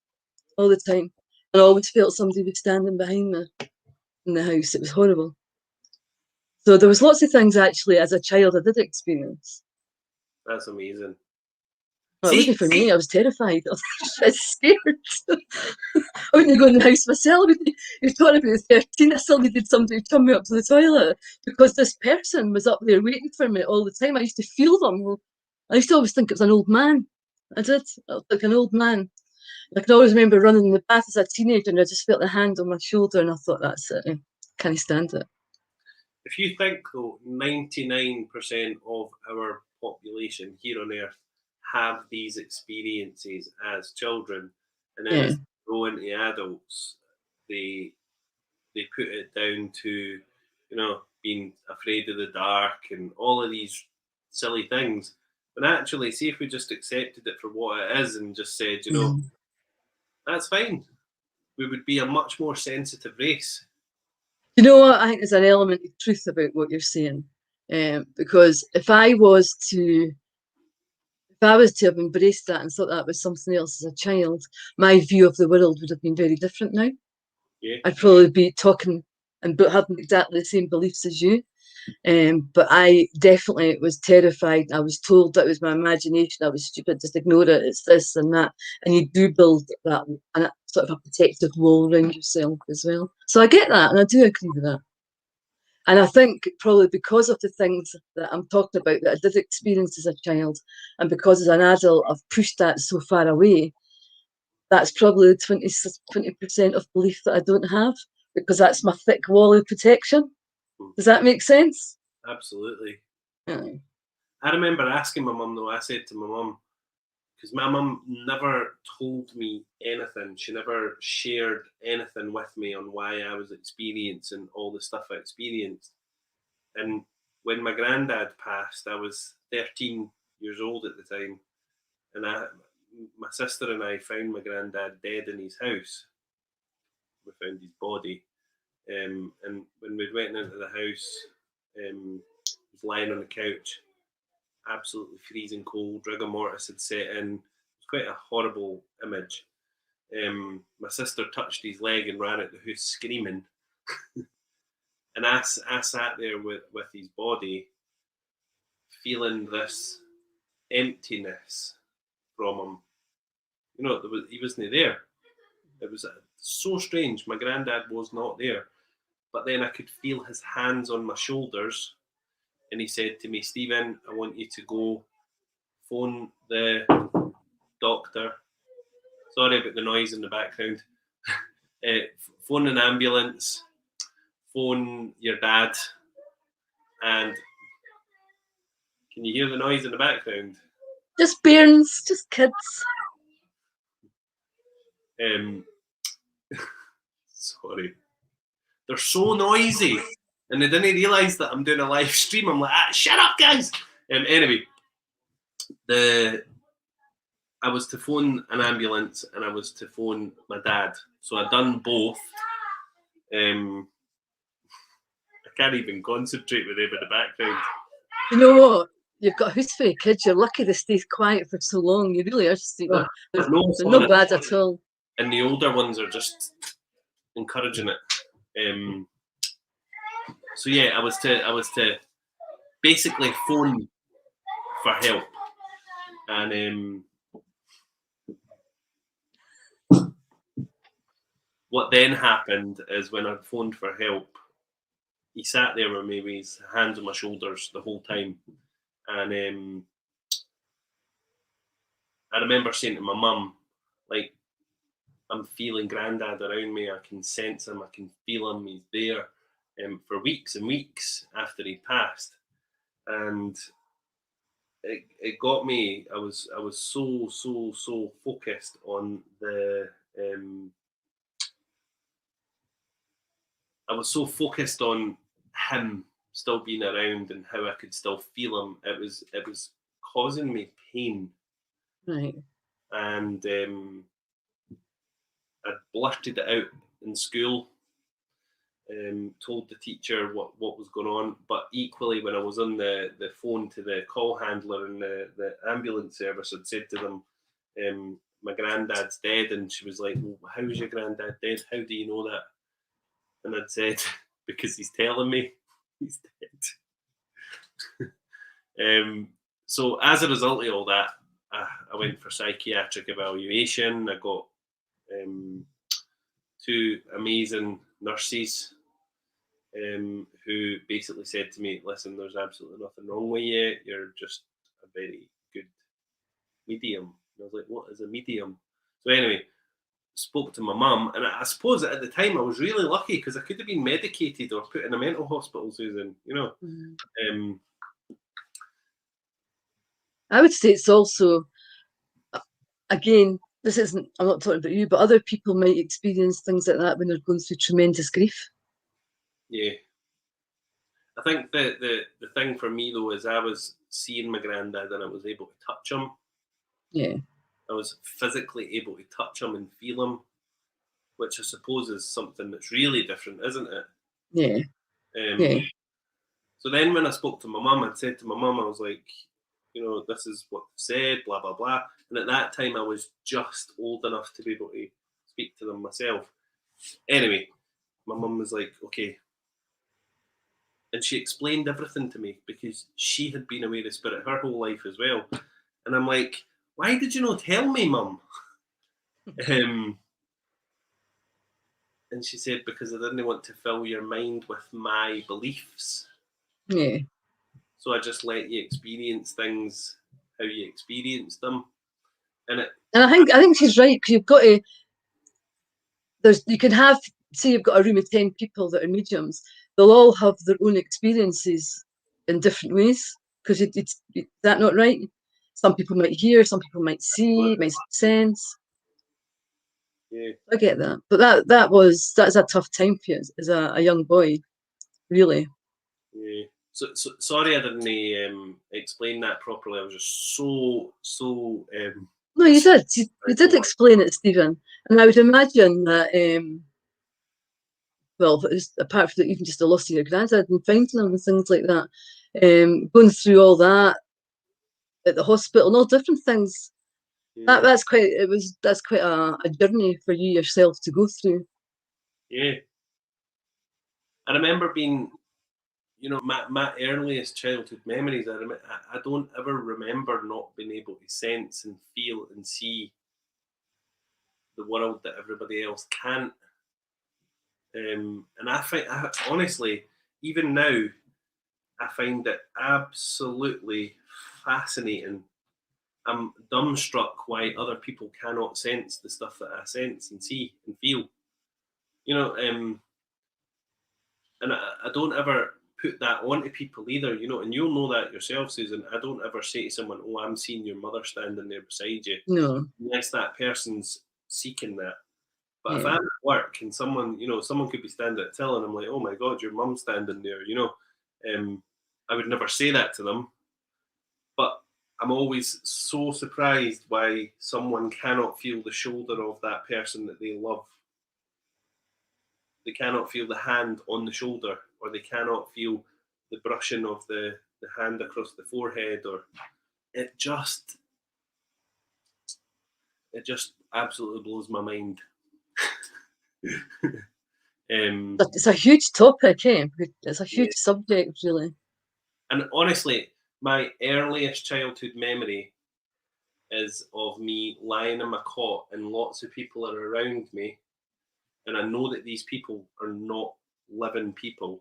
all the time. And I always felt somebody was standing behind me in the house. It was horrible. So there was lots of things actually as a child I did experience. That's amazing. Well, it wasn't for me. I was terrified. I was scared. I wouldn't go in the house myself. You're talking about 13. I still needed somebody to turn me up to the toilet because this person was up there waiting for me all the time. I used to feel them. I used to always think it was an old man. I did. I was like an old man. I can always remember running in the bath as a teenager and I just felt the hand on my shoulder and I thought, that's it. I can't stand it. If you think, though, 99% of our population here on Earth have these experiences as children, and then as they grow into adults, they put it down to, you know, being afraid of the dark and all of these silly things. But actually, see if we just accepted it for what it is and just said, you know, that's fine. We would be a much more sensitive race. You know what? I think there's an element of truth about what you're saying, because if I was to have embraced that and thought that was something else as a child, my view of the world would have been very different now. Yeah. I'd probably be talking and having exactly the same beliefs as you. But I definitely was terrified. I was told that it was my imagination. I was stupid. Just ignore it. It's this and that. And you do build that and sort of a protective wall around yourself as well. So I get that, and I do agree with that. And I think probably because of the things that I'm talking about that I did experience as a child, and because as an adult I've pushed that so far away, that's probably the 20% of belief that I don't have, because that's my thick wall of protection. Does that make sense? Absolutely. Yeah. I remember asking my mum, though, I said to my mum, because my mum never told me anything. She never shared anything with me on why I was experiencing all the stuff I experienced. And when my granddad passed, I was 13 years old at the time. And my sister and I found my granddad dead in his house. We found his body. And when we went into the house, he was lying on the couch, absolutely freezing cold. Rigor mortis had set in. It was quite a horrible image. My sister touched his leg and ran out the house screaming. And I sat there with his body, feeling this emptiness from him. You know, he wasn't there. It was so strange. My granddad was not there. But then I could feel his hands on my shoulders. And he said to me, Stephen, I want you to go phone the doctor. Sorry about the noise in the background. Phone an ambulance. Phone your dad. And can you hear the noise in the background? Just bairns, just kids. Sorry. They're so noisy. And they didn't realise that I'm doing a live stream. I'm like, shut up, guys. Anyway, I was to phone an ambulance and I was to phone my dad. So I'd done both. I can't even concentrate with him in the background. You know what? you've got house fairy kids, you're lucky they stay quiet for so long. You really are just they're no bad at all. And the older ones are just encouraging it. So yeah, I was to basically phone for help, and what then happened is when I phoned for help, he sat there with me with his hands on my shoulders the whole time, and I remember saying to my mum, like, I'm feeling Grandad around me. I can sense him. I can feel him. He's there. For weeks and weeks after he passed, and it got me. I was so focused on the. I was so focused on him still being around and how I could still feel him. It was causing me pain, right? And I blurted it out in school. Told the teacher what was going on, but equally when I was on the phone to the call handler in the ambulance service, I'd said to them, my granddad's dead, and she was like, well, how's your granddad dead? How do you know that? And I'd said, because he's telling me he's dead. So as a result of all that, I went for psychiatric evaluation. I got 2 amazing nurses who basically said to me, listen, there's absolutely nothing wrong with you. You're just a very good medium. And I was like, what is a medium? So anyway, spoke to my mum, and I suppose at the time I was really lucky because I could have been medicated or put in a mental hospital, Susan, you know. I would say it's also, again, this isn't, I'm not talking about you, but other people might experience things like that when they're going through tremendous grief. Yeah. I think the thing for me though is I was seeing my granddad and I was able to touch him. Yeah. I was physically able to touch him and feel him, which I suppose is something that's really different, isn't it? Yeah. Yeah. So then when I spoke to my mum, I'd said to my mum, I was like, you know, this is what they said, blah, blah, blah. And at that time, I was just old enough to be able to speak to them myself. Anyway, my mum was like, okay. And she explained everything to me because she had been away with spirit her whole life as well. And I'm like, why did you not tell me, mum? And she said, because I didn't want to fill your mind with my beliefs. Yeah. So I just let you experience things how you experience them. And I think she's right, because you've got to, you can have, say you've got a room of 10 people that are mediums, they'll all have their own experiences in different ways, because is that not right? Some people might hear, some people might see, might sense. Yeah. I get that, but that's a tough time for you as a young boy, really. Yeah. So sorry I didn't explain that properly. I was just so. No, you did. You did explain it, Stephen, and I would imagine that. Well, apart from that, even just the loss of your granddad and finding him and things like that, going through all that at the hospital and all different things. Yeah. That's quite a journey for you yourself to go through. Yeah, I remember being, you know, my earliest childhood memories. I don't ever remember not being able to sense and feel and see the world that everybody else can't. And I find, honestly, even now, I find it absolutely fascinating. I'm dumbstruck why other people cannot sense the stuff that I sense and see and feel. You know, and I don't ever put that onto people either, you know, and you'll know that yourself, Susan. I don't ever say to someone, oh, I'm seeing your mother standing there beside you. No. Unless that person's seeking that. But if I'm at work and someone could be standing at the till and I'm like, oh my God, your mum's standing there, you know, I would never say that to them. But I'm always so surprised why someone cannot feel the shoulder of that person that they love. They cannot feel the hand on the shoulder, or they cannot feel the brushing of the the hand across the forehead, or it just absolutely blows my mind. It's a huge topic, eh? It's a huge subject, really. And honestly, my earliest childhood memory is of me lying in my cot and lots of people are around me, and I know that these people are not living people.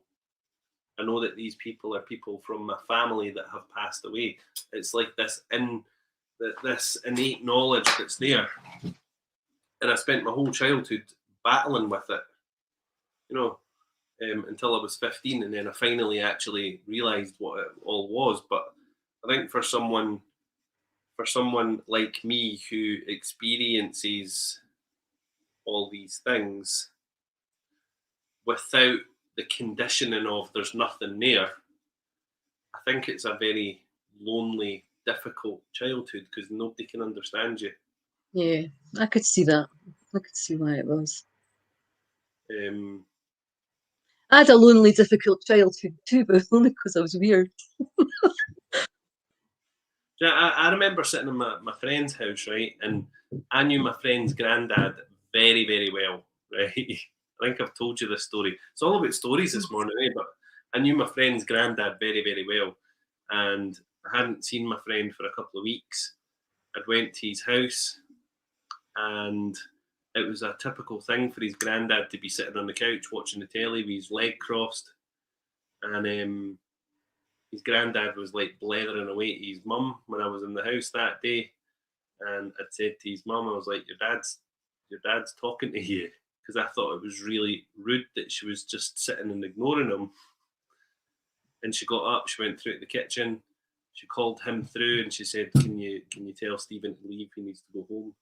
I know that these people are people from my family that have passed away. It's like this innate knowledge that's there, and I spent my whole childhood battling with it, until I was 15, and then I finally actually realised what it all was. But I think for someone like me who experiences all these things without the conditioning of there's nothing there, I think it's a very lonely, difficult childhood because nobody can understand you. Yeah, I could see that. I could see why it was. I had a lonely, difficult childhood too, but only because I was weird. I remember sitting in my friend's house, right, and I knew my friend's granddad very, very well, right? I think I've told you this story. It's all about stories this morning, but I knew my friend's granddad very, very well, and I hadn't seen my friend for a couple of weeks. I'd went to his house, and it was a typical thing for his granddad to be sitting on the couch watching the telly with his leg crossed, and his granddad was like blethering away to his mum when I was in the house that day, and I'd said to his mum, I was like, your dad's talking to you, because I thought it was really rude that she was just sitting and ignoring him. And she got up, she went through to the kitchen, she called him through, and she said, can you tell Stephen to leave, he needs to go home.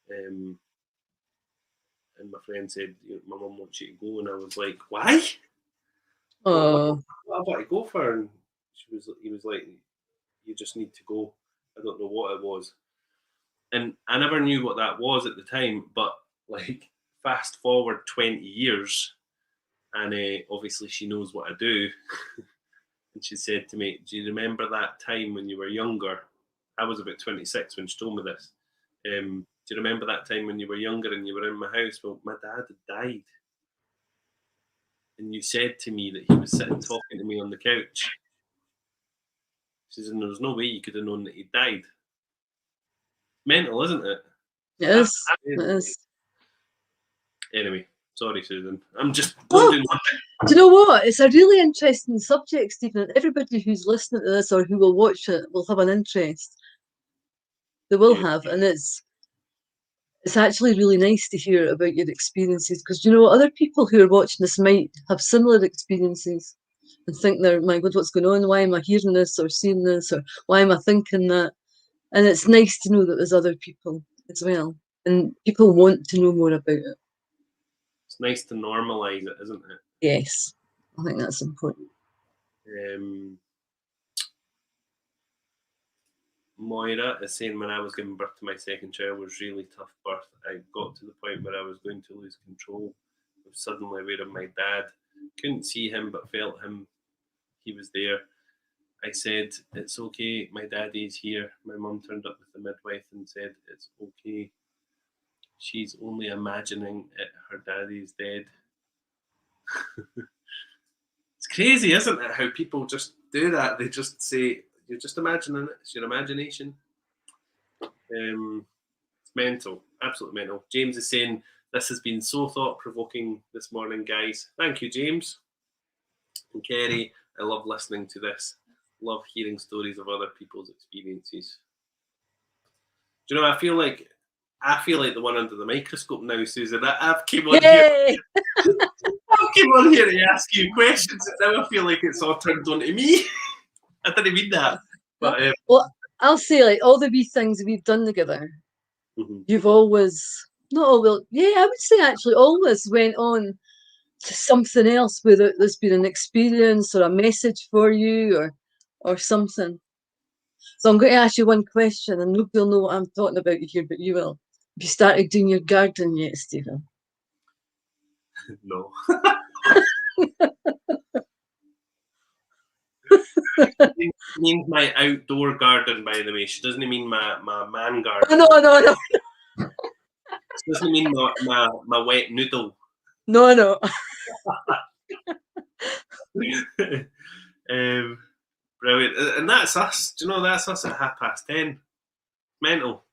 And my friend said, my mum wants you to go, and I was like, why? What have I to go for? And he was like, you just need to go. I don't know what it was. And I never knew what that was at the time, but like fast forward 20 years, and obviously she knows what I do. And she said to me, do you remember that time when you were younger? I was about 26 when she told me this. Do you remember that time when you were younger and you were in my house? Well, my dad had died. And you said to me that he was sitting talking to me on the couch. She says, and there was no way you could have known that he died. Mental, isn't it? It is. It is. Anyway, sorry, Susan. I'm just do you know what? It's a really interesting subject, Stephen. Everybody who's listening to this or who will watch it will have an interest. They will have, and it's actually really nice to hear about your experiences, because other people who are watching this might have similar experiences and think my God, what's going on? Why am I hearing this or seeing this, or why am I thinking that? And it's nice to know that there's other people as well, and people want to know more about it. It's nice to normalise it, isn't it? Yes, I think that's important. Moira is saying, when I was giving birth to my second child, was really tough birth. I got to the point where I was going to lose control. I was suddenly aware of my dad. Couldn't see him, but felt him. He was there. I said, it's okay, my daddy's here. My mum turned up with the midwife and said, it's okay. She's only imagining it. Her daddy's dead. It's crazy, isn't it, how people just do that? They just say, you're just imagining it. It's your imagination. It's mental, absolutely mental. James is saying, this has been so thought-provoking this morning, guys. Thank you, James. And Kerry, I love listening to this. Love hearing stories of other people's experiences. Do you know, I feel like the one under the microscope now, Susan. I've came on here. I've came on here to ask you questions, and now I feel like it's all turned on to me. I didn't mean that. But well, I'll say, like, all the wee things we've done together, you've always, not always, I would say actually always went on to something else, whether there's been an experience or a message for you or something. So I'm going to ask you one question, and nobody will know what I'm talking about here, but you will. Have you started doing your garden yet, Stephen? No. means my outdoor garden, by the way. She doesn't mean my man garden. No. She doesn't mean my wet noodle. No. Brilliant. And that's us. Do you know, that's us at 10:30. Mental.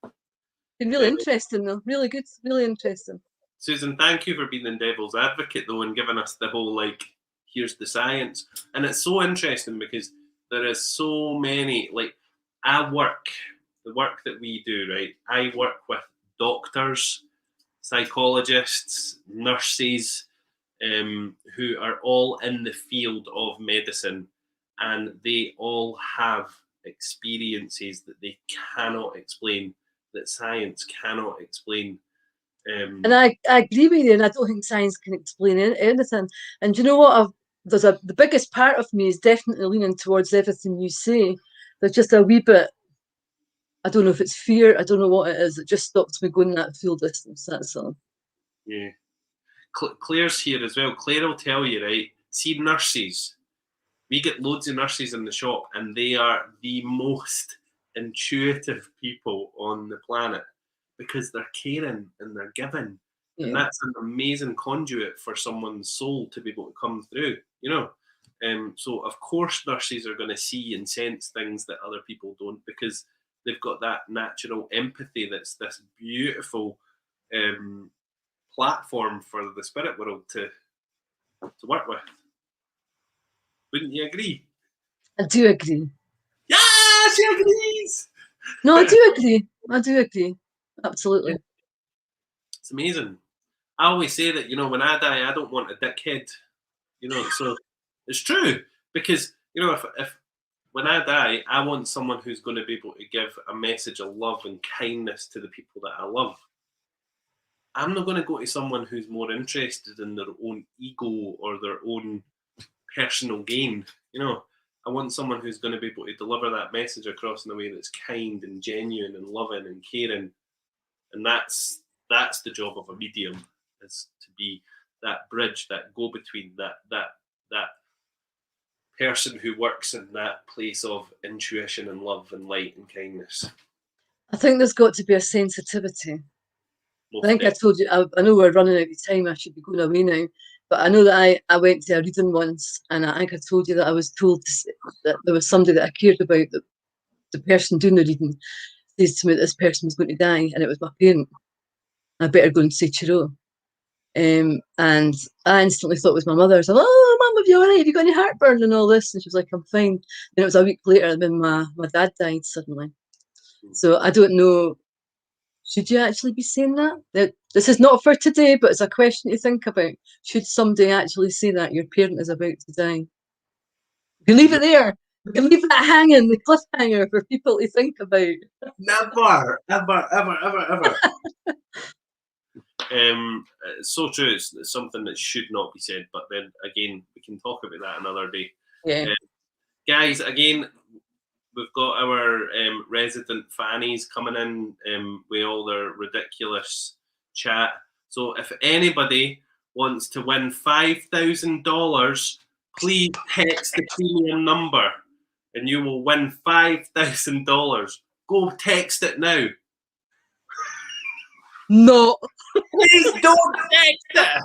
Been really interesting, though. Really good. Really interesting. Susan, thank you for being the devil's advocate, though, and giving us the whole, like, here's the science. And it's so interesting because there is so many, like, the work that we do, right? I work with doctors, psychologists, nurses, who are all in the field of medicine, and they all have experiences that they cannot explain, that science cannot explain. And I agree with you, and I don't think science can explain anything. And you know what? The biggest part of me is definitely leaning towards everything you say. There's just a wee bit, I don't know if it's fear, I don't know what it is. It just stops me going that full distance, that's all. Yeah. Claire's here as well. Claire will tell you, right? See, nurses, we get loads of nurses in the shop, and they are the most intuitive people on the planet because they're caring and they're giving. Yeah. And that's an amazing conduit for someone's soul to be able to come through, you know? So, of course, nurses are going to see and sense things that other people don't because they've got that natural empathy that's this beautiful platform for the spirit world to work with. Wouldn't you agree? I do agree. Yeah, she agrees. No, I do agree. Absolutely. It's amazing. I always say that, you know, when I die, I don't want a dickhead. You know, so it's true because, you know, if when I die, I want someone who's going to be able to give a message of love and kindness to the people that I love. I'm not going to go to someone who's more interested in their own ego or their own personal gain. You know, I want someone who's going to be able to deliver that message across in a way that's kind and genuine and loving and caring. And that's the job of a medium, is to be that bridge, that go-between, that person who works in that place of intuition and love and light and kindness. I think there's got to be a sensitivity. I think I told you, I know we're running out of time, I should be going away now, but I know that I went to a reading once, and I think I told you that I was told that there was somebody that I cared about, that the person doing the reading says to me that this person was going to die, and it was my parent. I better go and say cheerio. And I instantly thought it was my mother. I was like, oh, Mum, have you all right? Have you got any heartburn and all this? And she was like, I'm fine. Then it was a week later when my dad died suddenly. So I don't know, should you actually be saying that? This is not for today, but it's a question to think about. Should somebody actually say that your parent is about to die? We can leave it there. We can leave that hanging, the cliffhanger for people to think about. Never, ever. It's so true. It's something that should not be said, but then again, we can talk about that another day. Yeah. Guys, again, we've got our resident fannies coming in with all their ridiculous chat. So if anybody wants to win $5,000, please text the premium number and you will win $5,000. Go text it now. No. Please don't text it.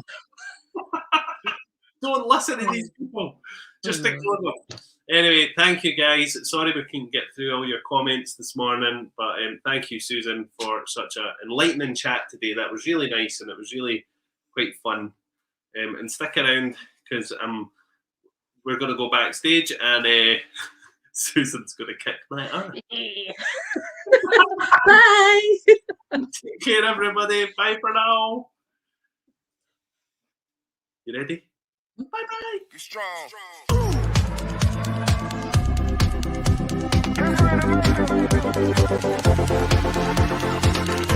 Don't listen to these people. Just ignore them. Anyway, thank you guys. Sorry we couldn't get through all your comments this morning, but thank you, Susan, for such an enlightening chat today. That was really nice and it was really quite fun. And stick around because we're going to go backstage and Susan's going to kick my ass. Bye. Take care, everybody. Bye for now. You ready? Bye-bye. Be strong. Be strong.